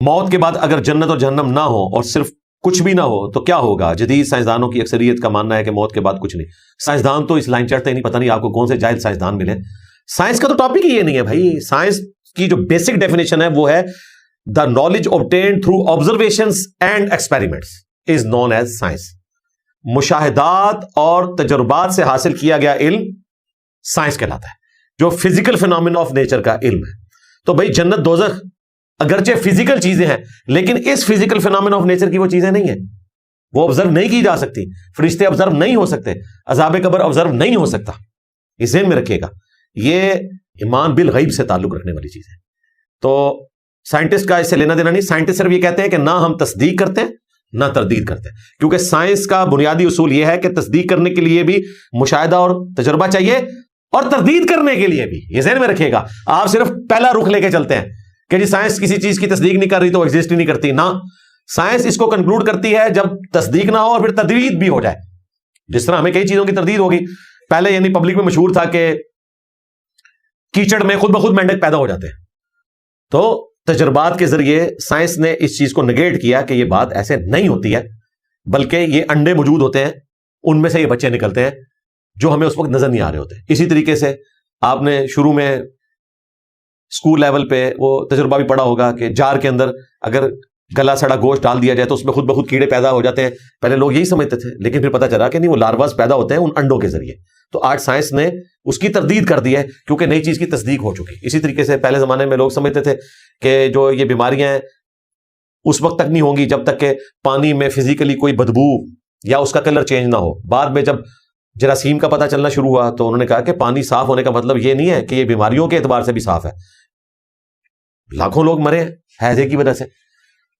موت کے بعد اگر جنت اور جہنم نہ ہو اور صرف کچھ بھی نہ ہو تو کیا ہوگا؟ جدید سائنسدانوں کی اکثریت کا ماننا ہے کہ موت کے بعد کچھ نہیں. سائنسدان تو اس لائن چڑھتے ہی نہیں، پتہ نہیں آپ کو کون سے جاہل سائنسدان ملے. سائنس کا تو ٹاپک ہی یہ نہیں ہے بھائی. سائنس کی جو بیسک ڈیفینیشن ہے وہ ہے the knowledge obtained through observations and experiments is known as science. مشاہدات اور تجربات سے حاصل کیا گیا علم سائنس کہلاتا ہے، جو فزیکل فینومینا آف نیچر کا علم ہے. تو بھائی جنت دوزخ اگرچہ فزیکل چیزیں ہیں لیکن اس فزیکل فینومینا آف نیچر کی وہ چیزیں نہیں ہیں، وہ آبزرو نہیں کی جا سکتی. فرشتے آبزرو نہیں ہو سکتے، عذاب قبر آبزرو نہیں ہو سکتا. یہ ذہن میں رکھیے گا، یہ ایمان بالغیب سے تعلق رکھنے والی چیز ہے. تو سائنٹسٹ کا اس سے لینا دینا نہیں. سائنٹسٹ صرف یہ کہتے ہیں کہ نہ ہم تصدیق کرتے ہیں نہ تردید کرتے ہیں، کیونکہ سائنس کا بنیادی اصول یہ ہے کہ تصدیق کرنے کے لیے بھی مشاہدہ اور تجربہ چاہیے اور تردید کرنے کے لیے بھی. یہ ذہن میں رکھیے گا. آپ صرف پہلا رخ لے کے چلتے ہیں کہ جی سائنس کسی چیز کی تصدیق نہیں کر رہی تو ایگزسٹ ہی نہیں کرتی. نہ، سائنس اس کو کنکلوڈ کرتی ہے جب تصدیق نہ ہو اور پھر تردید بھی ہو جائے. جس طرح ہمیں کئی چیزوں کی تردید ہوگی. پہلے یعنی پبلک میں مشہور تھا کہ کیچڑ میں خود بخود مینڈک پیدا ہو جاتے ہیں، تو تجربات کے ذریعے سائنس نے اس چیز کو نگیٹ کیا کہ یہ بات ایسے نہیں ہوتی ہے، بلکہ یہ انڈے موجود ہوتے ہیں، ان میں سے یہ بچے نکلتے ہیں جو ہمیں اس وقت نظر نہیں آ رہے ہوتے. اسی طریقے سے آپ نے شروع میں اسکول لیول پہ وہ تجربہ بھی پڑھا ہوگا کہ جار کے اندر اگر گلا سڑا گوشت ڈال دیا جائے تو اس میں خود بخود کیڑے پیدا ہو جاتے ہیں. پہلے لوگ یہی سمجھتے تھے، لیکن پھر پتہ چلا کہ نہیں، وہ لارواز پیدا ہوتے ہیں ان انڈوں کے ذریعے. تو آج سائنس نے اس کی تردید کر دی ہے کیونکہ نئی چیز کی تصدیق ہو چکی. اسی طریقے سے پہلے زمانے میں لوگ سمجھتے تھے کہ جو یہ بیماریاں ہیں اس وقت تک نہیں ہوں گی جب تک کہ پانی میں فزیکلی کوئی بدبو یا اس کا کلر چینج نہ ہو. بعد میں جب جراثیم کا پتہ چلنا شروع ہوا تو انہوں نے کہا کہ پانی صاف ہونے کا مطلب یہ نہیں ہے کہ یہ بیماریوں کے اعتبار سے بھی صاف ہے. لاکھوں لوگ مرے ہیضے کی وجہ سے.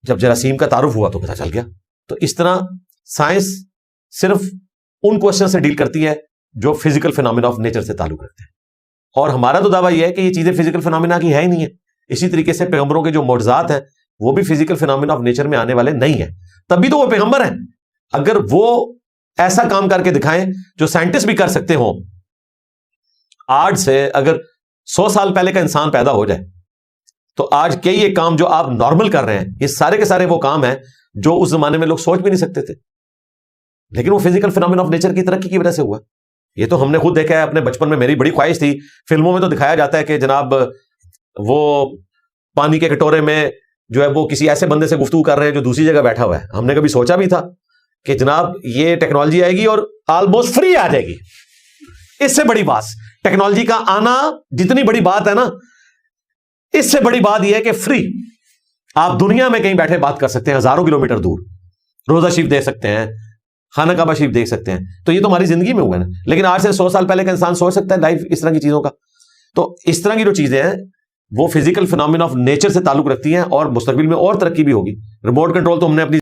جب جراثیم کا تعارف ہوا تو پتہ چل گیا. تو اس طرح سائنس صرف ان کوشچن سے ڈیل کرتی ہے جو فزیکل فینومینا آف نیچر سے تعلق رکھتے ہیں، اور ہمارا تو دعویٰ یہ ہے کہ یہ چیزیں فزیکل فینومینا کی ہے ہی نہیں ہے. اسی طریقے سے پیغمبروں کے جو معجزات ہیں وہ بھی فزیکل فینومینا آف نیچر میں آنے والے نہیں ہیں، تب بھی تو وہ پیغمبر ہیں. اگر وہ ایسا کام کر کے دکھائیں جو سائنٹسٹ بھی کر سکتے ہوں، آج سے اگر 100 سال پہلے کا انسان پیدا ہو جائے تو آج کے یہ کام جو آپ نارمل کر رہے ہیں یہ سارے کے سارے وہ کام ہیں جو اس زمانے میں لوگ سوچ بھی نہیں سکتے تھے، لیکن وہ فزیکل فینومینا آف نیچر کی ترقی کی وجہ سے ہوا. یہ تو ہم نے خود دیکھا ہے اپنے بچپن میں. میری بڑی خواہش تھی، فلموں میں تو دکھایا جاتا ہے کہ جناب وہ پانی کے کٹورے میں جو ہے وہ کسی ایسے بندے سے گفتگو کر رہے ہیں جو دوسری جگہ بیٹھا ہوا ہے. ہم نے کبھی سوچا بھی تھا کہ جناب یہ ٹیکنالوجی آئے گی اور آلموسٹ فری آ جائے گی. اس سے بڑی بات ٹیکنالوجی کا آنا جتنی بڑی بات ہے نا، اس سے بڑی بات یہ ہے کہ فری آپ دنیا میں کہیں بیٹھے بات کر سکتے ہیں، ہزاروں کلومیٹر دور روزہ شریف دیکھ سکتے ہیں، خانہ کعبہ شریف دیکھ سکتے ہیں. تو یہ تو ہماری زندگی میں ہوا ہے نا. لیکن آج سے 100 سال پہلے کا انسان سوچ سکتا ہے لائف اس طرح کی چیزوں کا؟ تو اس طرح کی جو چیزیں ہیں وہ فزیکل فینومینا آف نیچر سے تعلق رکھتی ہیں اور مستقبل میں اور ترقی بھی ہوگی. ریموٹ کنٹرول تو ہم نے اپنی